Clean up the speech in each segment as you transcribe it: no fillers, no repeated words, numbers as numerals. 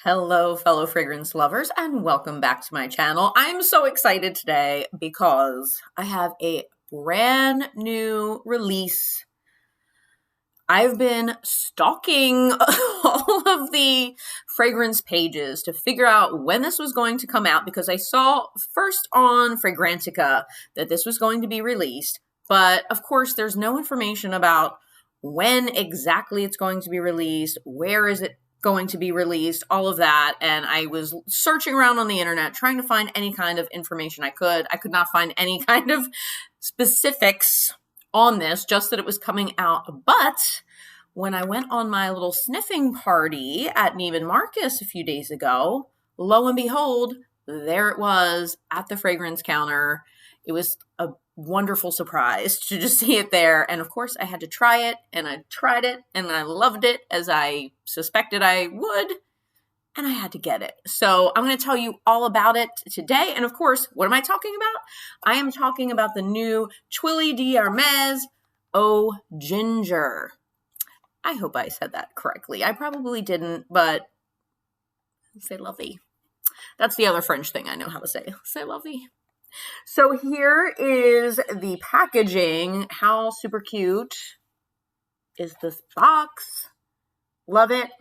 Hello, fellow fragrance lovers, and welcome back to my channel. I'm so excited today because I have a brand new release. I've been stalking all of the fragrance pages to figure out when this was going to come out because I saw first on Fragrantica that this was going to be released, but of course there's no information about when exactly it's going to be released, where is it going to be released, all of that. And I was searching around on the internet trying to find any kind of information I could. I could not find any kind of specifics on this, just that it was coming out. But when I went on my little sniffing party at Neiman Marcus a few days ago, lo and behold, there it was at the fragrance counter. It was a wonderful surprise to just see it there. And of course, I had to try it, and I tried it, and I loved it as I suspected I would, and I had to get it. So I'm going to tell you all about it today. And of course, what am I talking about? I am talking about the new Twilly de Hermes Eau Ginger. I hope I said that correctly. I probably didn't, but c'est la vie. That's the other French thing I know how to say. C'est la vie. So here is the packaging. How super cute is this box? Love it.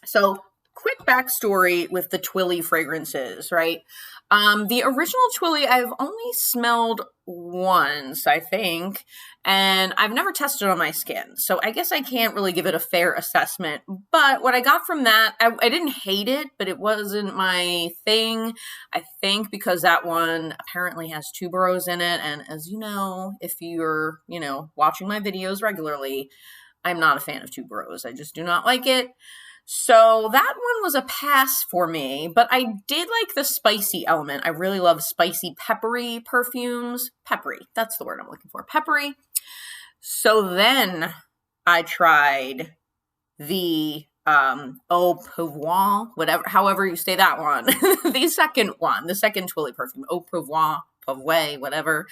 So quick backstory with the Twilly fragrances, right? The original Twilly I've only smelled once, I think, and I've never tested on my skin. So I guess I can't really give it a fair assessment. But what I got from that, I didn't hate it, but it wasn't my thing. I think because that one apparently has tuberose in it. And as you know, if you're, watching my videos regularly, I'm not a fan of tuberose. I just do not like it. So that one was a pass for me, but I did like the spicy element. I really love spicy, peppery perfumes. Peppery, that's the word I'm looking for, peppery. So then I tried the Eau Pavois, however you say that one, the second Twilly perfume, Eau Pavois, whatever.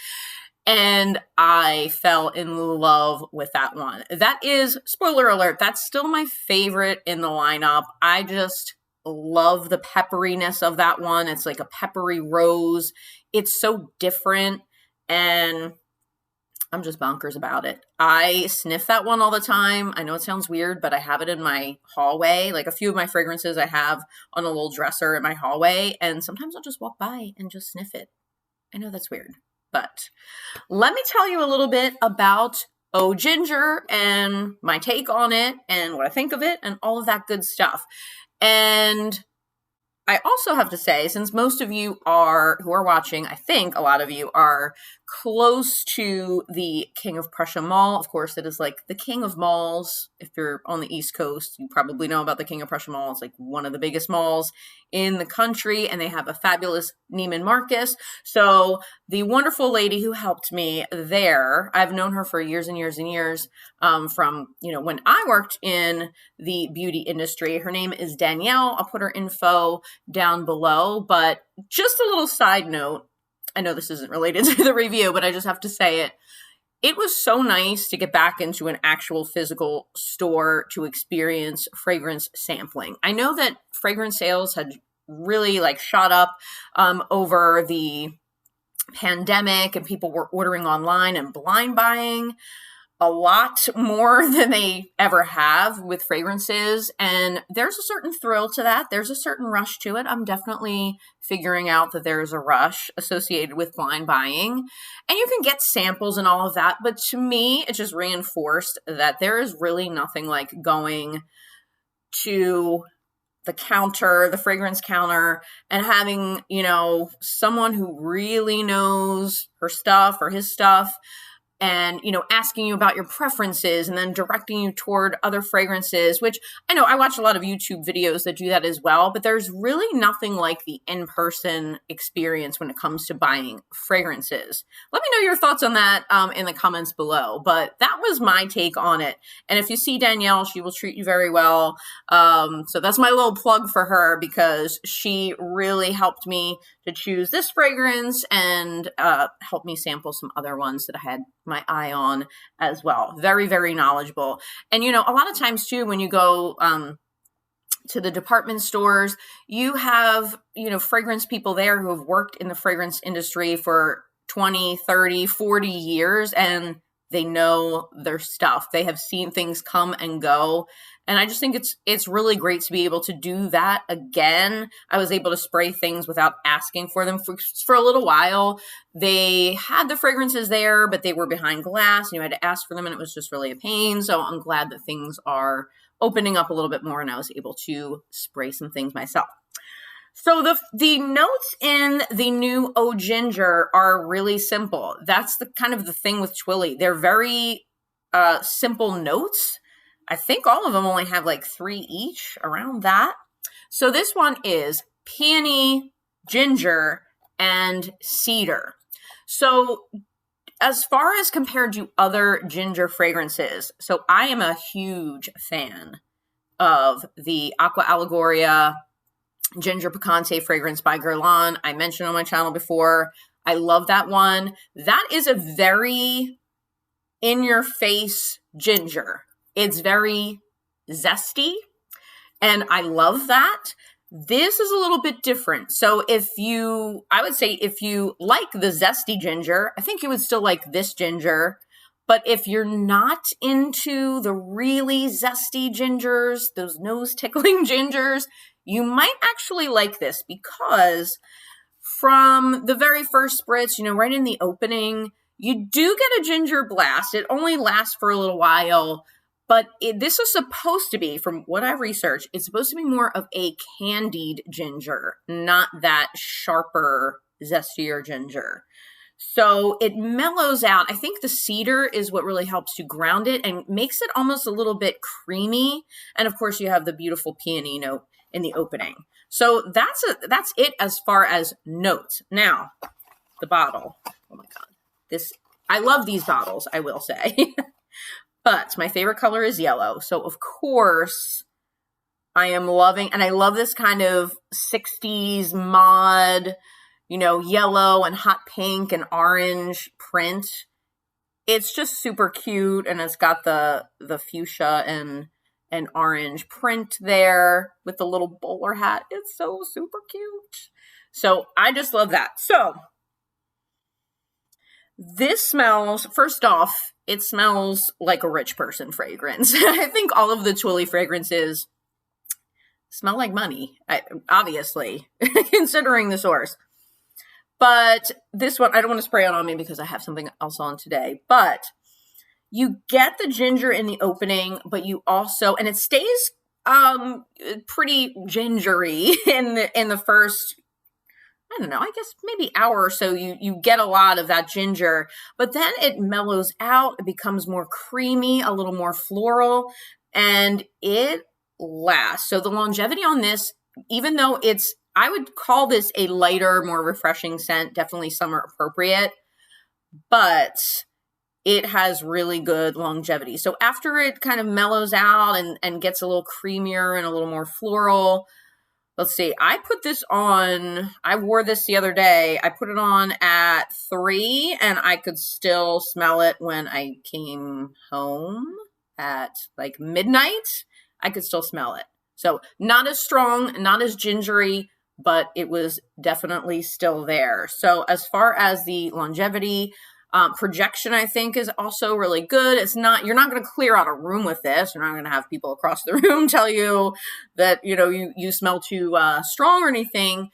And I fell in love with that one. That is, spoiler alert, that's still my favorite in the lineup. I just love the pepperiness of that one. It's like a peppery rose. It's so different, and I'm just bonkers about it. I sniff that one all the time. I know it sounds weird, but I have it in my hallway. Like a few of my fragrances I have on a little dresser in my hallway, and sometimes I'll just walk by and just sniff it. I know that's weird. But let me tell you a little bit about Eau Ginger and my take on it and what I think of it and all of that good stuff. And I also have to say, since most of you who are watching, I think a lot of you are close to the King of Prussia Mall. Of course, it is like the king of malls. If you're on the East Coast, you probably know about the King of Prussia Mall. It's like one of the biggest malls in the country, and they have a fabulous Neiman Marcus. So the wonderful lady who helped me there, I've known her for years and years and years, from, when I worked in the beauty industry. Her name is Danyelle. I'll put her info down below, but just a little side note. I know this isn't related to the review, but I just have to say it. It was so nice to get back into an actual physical store to experience fragrance sampling. I know that fragrance sales had really shot up over the pandemic, and people were ordering online and blind buying a lot more than they ever have with fragrances. And there's a certain thrill to that. There's a certain rush to it. I'm definitely figuring out that there's a rush associated with blind buying. And you can get samples and all of that. But to me, it just reinforced that there is really nothing like going to the counter, the fragrance counter, and having, someone who really knows her stuff or his stuff, and, asking you about your preferences and then directing you toward other fragrances, which I know I watch a lot of YouTube videos that do that as well, but there's really nothing like the in-person experience when it comes to buying fragrances. Let me know your thoughts on that in the comments below, but that was my take on it. And if you see Danyelle, she will treat you very well. So that's my little plug for her, because she really helped me to choose this fragrance and helped me sample some other ones that I had my eye on as well. Very, very knowledgeable. And, a lot of times too, when you go to the department stores. You have, fragrance people there who have worked in the fragrance industry for 20, 30, 40 years, and they know their stuff. They have seen things come and go. And I just think it's really great to be able to do that again. I was able to spray things without asking for them for a little while. They had the fragrances there, but they were behind glass and you had to ask for them, and it was just really a pain. So I'm glad that things are opening up a little bit more and I was able to spray some things myself. So the notes in the new Eau Ginger are really simple. That's the kind of the thing with Twilly. They're very simple notes. I think all of them only have like 3 each, around that. So this one is peony, ginger, and cedar. So as far as compared to other ginger fragrances, so I am a huge fan of the Aqua Allegoria Ginger Picante fragrance by Guerlain. I mentioned on my channel before. I love that one. That is a very in-your-face ginger. It's very zesty, and I love that. This is a little bit different. So I would say if you like the zesty ginger, I think you would still like this ginger. But if you're not into the really zesty gingers, those nose-tickling gingers, you might actually like this, because from the very first spritz, right in the opening, you do get a ginger blast. It only lasts for a little while, but this is supposed to be, from what I've researched, it's supposed to be more of a candied ginger, not that sharper, zestier ginger. So it mellows out. I think the cedar is what really helps to ground it and makes it almost a little bit creamy. And of course, you have the beautiful peony note in the opening. So that's it as far as notes. Now, the bottle. Oh my God. I love these bottles, I will say. But my favorite color is yellow. So of course, I am loving, and I love this kind of 60s mod, yellow and hot pink and orange print. It's just super cute, and it's got the fuchsia and orange print there with the little bowler hat. It's so super cute. So I just love that. So this smells, first off, it smells like a rich person fragrance. I think all of the Twilly fragrances smell like money, obviously, considering the source. But this one, I don't want to spray it on me because I have something else on today. But you get the ginger in the opening, but you also, and it stays pretty gingery in the first, I don't know, I guess maybe hour or so. You get a lot of that ginger, but then it mellows out. It becomes more creamy, a little more floral, and it lasts. So the longevity on this, even though I would call this a lighter, more refreshing scent, definitely summer appropriate, but it has really good longevity. So after it kind of mellows out and gets a little creamier and a little more floral, let's see, I wore this the other day. I put it on at 3 and I could still smell it when I came home at like midnight. I could still smell it. So not as strong, not as gingery, but it was definitely still there. So as far as the longevity, projection, I think, is also really good. You're not going to clear out a room with this. You're not going to have people across the room tell you that, you smell too strong or anything,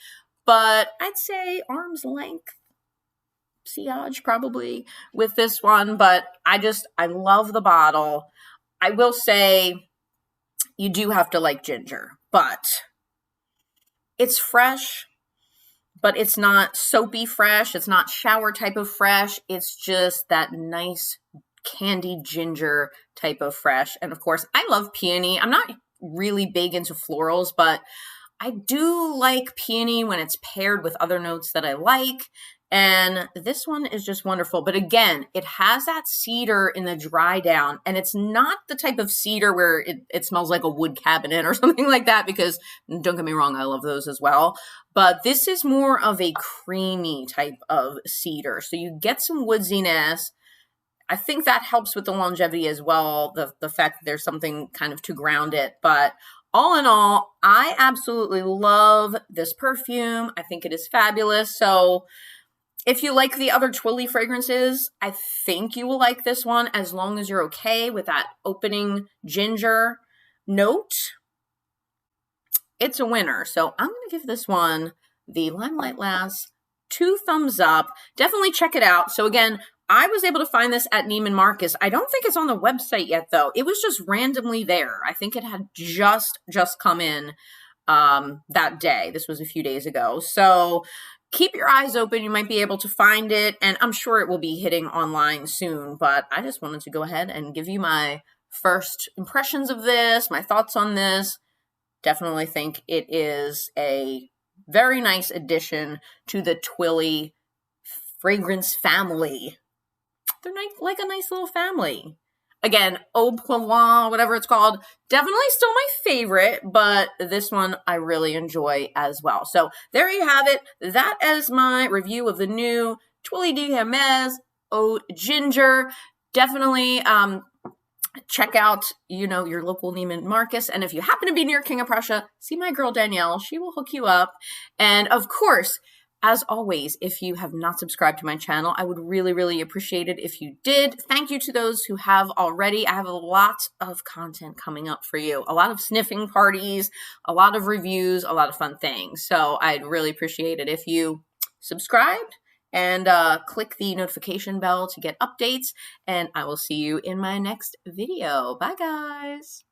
but I'd say arm's length sillage probably with this one. But I love the bottle. I will say you do have to like ginger, but it's fresh. But it's not soapy fresh. It's not shower type of fresh. It's just that nice candied ginger type of fresh. And of course, I love peony. I'm not really big into florals, but I do like peony when it's paired with other notes that I like. And this one is just wonderful. But again, it has that cedar in the dry down. And it's not the type of cedar where it smells like a wood cabinet or something like that, because don't get me wrong, I love those as well. But this is more of a creamy type of cedar. So you get some woodsiness. I think that helps with the longevity as well, the fact that there's something kind of to ground it. But all in all, I absolutely love this perfume. I think it is fabulous. So if you like the other Twilly fragrances, I think you will like this one as long as you're okay with that opening ginger note. It's a winner. So I'm going to give this one, the Limelight Lass, 2 thumbs up. Definitely check it out. So again, I was able to find this at Neiman Marcus. I don't think it's on the website yet, though. It was just randomly there. I think it had just come in that day. This was a few days ago. So keep your eyes open. You might be able to find it, and I'm sure it will be hitting online soon. But I just wanted to go ahead and give you my first impressions of this, my thoughts on this. Definitely think it is a very nice addition to the Twilly fragrance family. They're like a nice little family. Again, Eau Ginger, whatever it's called, definitely still my favorite, but this one I really enjoy as well. So there you have it. That is my review of the new Twilly de Hermes Eau Ginger. Definitely check out, your local Neiman Marcus. And if you happen to be near King of Prussia, see my girl Danyelle. She will hook you up. And of course, as always, if you have not subscribed to my channel, I would really, really appreciate it if you did. Thank you to those who have already. I have a lot of content coming up for you. A lot of sniffing parties, a lot of reviews, a lot of fun things. So I'd really appreciate it if you subscribed and click the notification bell to get updates. And I will see you in my next video. Bye, guys.